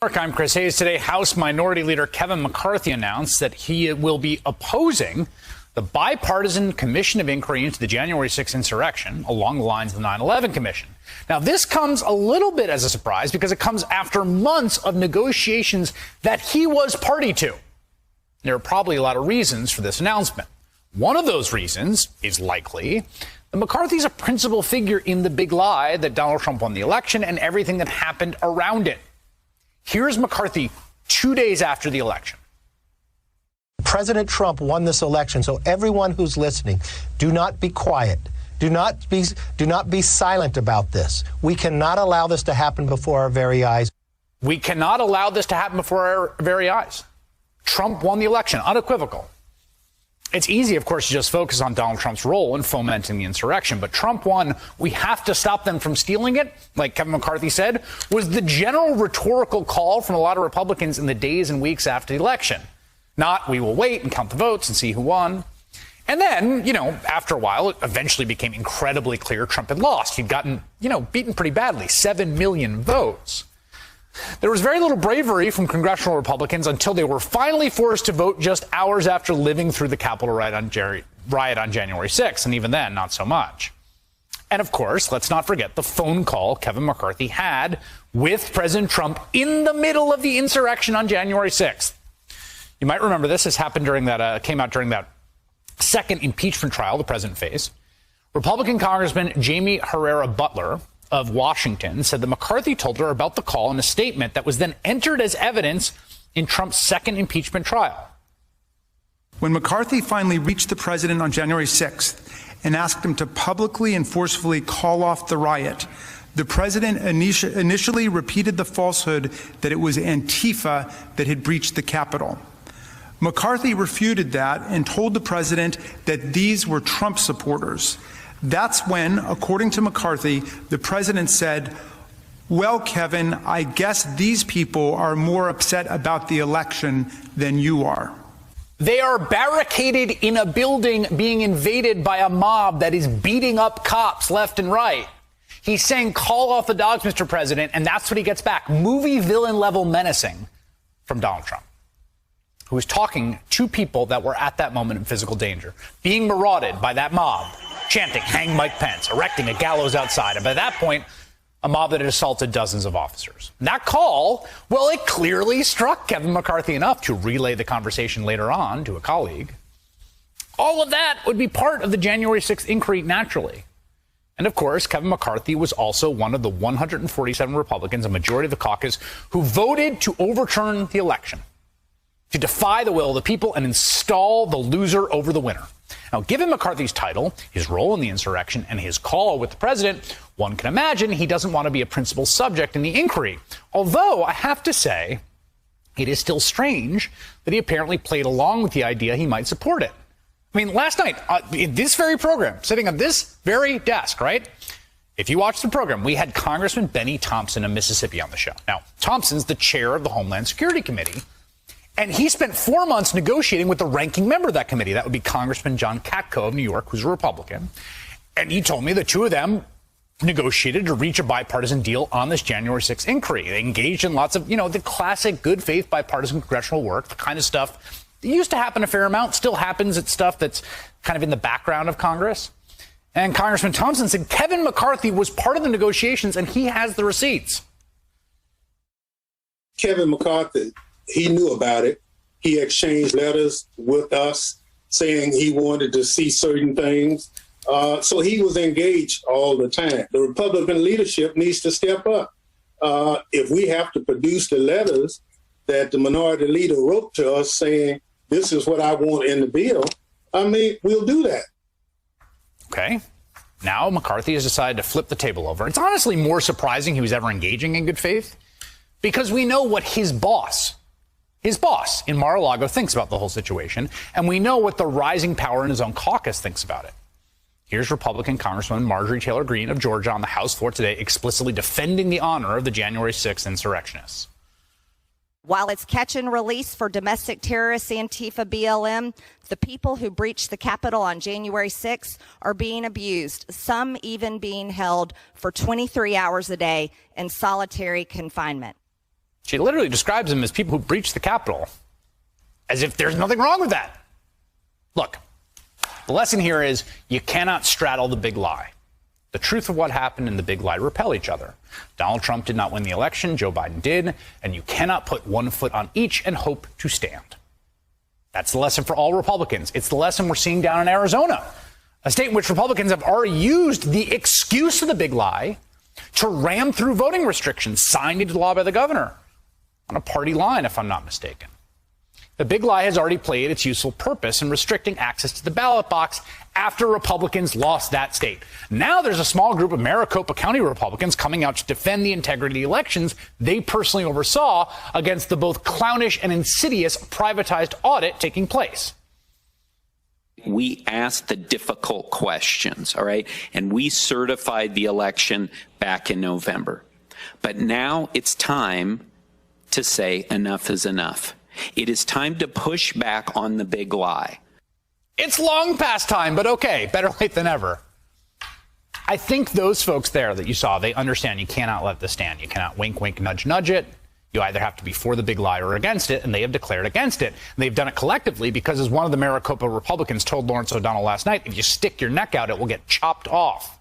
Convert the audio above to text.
I'm Chris Hayes. Today, House Minority Leader Kevin McCarthy announced that he will be opposing the Bipartisan Commission of Inquiry into the January 6th insurrection along the lines of the 9/11 Commission. Now, this comes a little bit as a surprise because it comes after months of negotiations that he was party to. There are probably a lot of reasons for this announcement. One of those reasons is likely that McCarthy's a principal figure in the big lie that Donald Trump won the election and everything that happened around it. Here's McCarthy 2 days after the election. President Trump won this election, so everyone who's listening, do not be quiet. Do not be silent about this. We cannot allow this to happen before our very eyes. We cannot allow this to happen before our very eyes. Trump won the election, unequivocal. It's easy, of course, to just focus on Donald Trump's role in fomenting the insurrection, but Trump won. We have to stop them from stealing it, like Kevin McCarthy said, was the general rhetorical call from a lot of Republicans in the days and weeks after the election. Not, we will wait and count the votes and see who won. And then, after a while, it eventually became incredibly clear Trump had lost. He'd gotten, beaten pretty badly, 7 million votes. There was very little bravery from congressional Republicans until they were finally forced to vote just hours after living through the Capitol riot on January 6th, and even then, not so much. And of course, let's not forget the phone call Kevin McCarthy had with President Trump in the middle of the insurrection on January 6th. You might remember this. This happened came out during that second impeachment trial the president faced. Republican Congressman Jamie Herrera Butler of Washington said that McCarthy told her about the call in a statement that was then entered as evidence in Trump's second impeachment trial. When McCarthy finally reached the president on January 6th and asked him to publicly and forcefully call off the riot, the president initially repeated the falsehood that it was Antifa that had breached the Capitol. McCarthy refuted that and told the president that these were Trump supporters. That's when, according to McCarthy, the president said, "Well, Kevin, I guess these people are more upset about the election than you are." They are barricaded in a building being invaded by a mob that is beating up cops left and right. He's saying, call off the dogs, Mr. President, and that's what he gets back. Movie villain level menacing from Donald Trump, who was talking to people that were at that moment in physical danger, being marauded by that mob, chanting, hang Mike Pence, erecting a gallows outside. And by that point, a mob that had assaulted dozens of officers. That call, well, it clearly struck Kevin McCarthy enough to relay the conversation later on to a colleague. All of that would be part of the January 6th inquiry naturally. And of course, Kevin McCarthy was also one of the 147 Republicans, a majority of the caucus, who voted to overturn the election, to defy the will of the people and install the loser over the winner. Now, given McCarthy's title, his role in the insurrection, and his call with the president, one can imagine he doesn't want to be a principal subject in the inquiry. Although, I have to say, it is still strange that he apparently played along with the idea he might support it. I mean, last night, in this very program, sitting on this very desk, right? If you watched the program, we had Congressman Benny Thompson of Mississippi on the show. Now, Thompson's the chair of the Homeland Security Committee. And he spent 4 months negotiating with the ranking member of that committee. That would be Congressman John Katko of New York, who's a Republican. And he told me the two of them negotiated to reach a bipartisan deal on this January 6th inquiry. They engaged in lots of, the classic good faith bipartisan congressional work, the kind of stuff that used to happen a fair amount, still happens. It's stuff that's kind of in the background of Congress. And Congressman Thompson said Kevin McCarthy was part of the negotiations and he has the receipts. Kevin McCarthy, he knew about it. He exchanged letters with us saying he wanted to see certain things. So he was engaged all the time. The Republican leadership needs to step up. If we have to produce the letters that the minority leader wrote to us saying, this is what I want in the bill, we'll do that. Okay. Now McCarthy has decided to flip the table over. It's honestly more surprising he was ever engaging in good faith because we know what his boss in Mar-a-Lago thinks about the whole situation, and we know what the rising power in his own caucus thinks about it. Here's Republican Congresswoman Marjorie Taylor Greene of Georgia on the House floor today explicitly defending the honor of the January 6th insurrectionists. While it's catch and release for domestic terrorists, Antifa, BLM, the people who breached the Capitol on January 6th are being abused, some even being held for 23 hours a day in solitary confinement. She literally describes them as people who breached the Capitol, as if there's nothing wrong with that. Look, the lesson here is you cannot straddle the big lie. The truth of what happened and the big lie repel each other. Donald Trump did not win the election. Joe Biden did. And you cannot put one foot on each and hope to stand. That's the lesson for all Republicans. It's the lesson we're seeing down in Arizona, a state in which Republicans have already used the excuse of the big lie to ram through voting restrictions signed into law by the governor on a party line, if I'm not mistaken. The big lie has already played its useful purpose in restricting access to the ballot box after Republicans lost that state. Now there's a small group of Maricopa County Republicans coming out to defend the integrity of the elections they personally oversaw against the both clownish and insidious privatized audit taking place. We asked the difficult questions, all right? And we certified the election back in November. But now it's time to say enough is enough. It is time to push back on the big lie. It's long past time, but okay, better late than ever. I think those folks there that you saw, they understand you cannot let this stand. You cannot wink, wink, nudge, nudge it. You either have to be for the big lie or against it, and they have declared against it. And they've done it collectively because, as one of the Maricopa Republicans told Lawrence O'Donnell last night, if you stick your neck out, it will get chopped off.